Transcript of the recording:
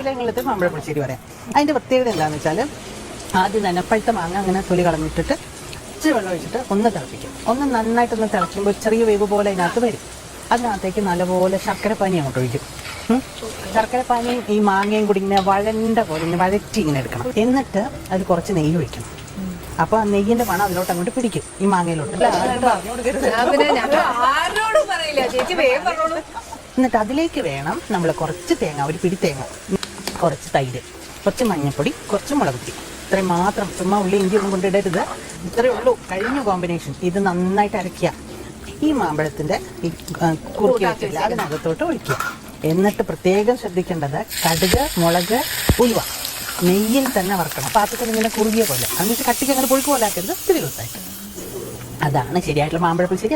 കോവിലങ്ങളിലത്തെ മാമ്പഴ പുളിശ്ശേരി പറയാം. അതിൻ്റെ പ്രത്യേകത എന്താണെന്ന് വെച്ചാൽ ആദ്യം തന്നെ പഴുത്ത മാങ്ങ അങ്ങനെ തൊലി കളഞ്ഞിട്ടിട്ട് ഇച്ചിരി വെള്ളം ഒഴിച്ചിട്ട് ഒന്ന് തിളപ്പിക്കും. ഒന്ന് നന്നായിട്ടൊന്ന് തിളയ്ക്കുമ്പോൾ ചെറിയ വേവ് പോലെ അതിനകത്ത് വരും. അതിനകത്തേക്ക് നല്ലപോലെ ശർക്കരപ്പാനി അങ്ങോട്ട് ഒഴിക്കും. ശർക്കരപ്പാനിയും ഈ മാങ്ങയും കൂടി ഇങ്ങനെ വഴണ്ട പോലെ ഇങ്ങനെ വഴറ്റി ഇങ്ങനെ എടുക്കണം. എന്നിട്ട് അതിൽ കുറച്ച് നെയ്യ് ഒഴിക്കണം. അപ്പോൾ ആ നെയ്യിൻ്റെ മണം അതിലോട്ട് അങ്ങോട്ട് പിടിക്കും, ഈ മാങ്ങയിലോട്ട്. എന്നിട്ട് അതിലേക്ക് വേണം നമ്മൾ കുറച്ച് തേങ്ങ, ഒരു പിടി തേങ്ങ, കുറച്ച് തൈര്, കുറച്ച് മഞ്ഞൾപ്പൊടി, കുറച്ച് മുളക് പൊടി, ഇത്രയും മാത്രം. ചുമ്മാ ഉള്ളി ഇഞ്ചി ഒന്നും കൊണ്ടിടരുത്. ഇത്രയേ ഉള്ളൂ, കഴിഞ്ഞ കോമ്പിനേഷൻ. ഇത് നന്നായിട്ട് അരയ്ക്കുക. ഈ മാമ്പഴത്തിൻ്റെ ഈ കുറുക്കി വെച്ചില്ല അതിനകത്തോട്ട് ഒഴിക്കുക. എന്നിട്ട് പ്രത്യേകം ശ്രദ്ധിക്കേണ്ടത് കടുക്, മുളക്, ഉലുവ നെയ്യിൽ തന്നെ വറക്കണം. പാത്രത്തിൽ ഇങ്ങനെ കുറുകിയ പോലെ, എന്നിട്ട് കട്ടിക്ക് അങ്ങനെ പുഴുക്ക് പോലെ ആക്കരുത്, ഇത്തിരി ദിവസമായിട്ട്. അതാണ് ശരിയായിട്ടുള്ള മാമ്പഴ പുളിശ്ശേരി.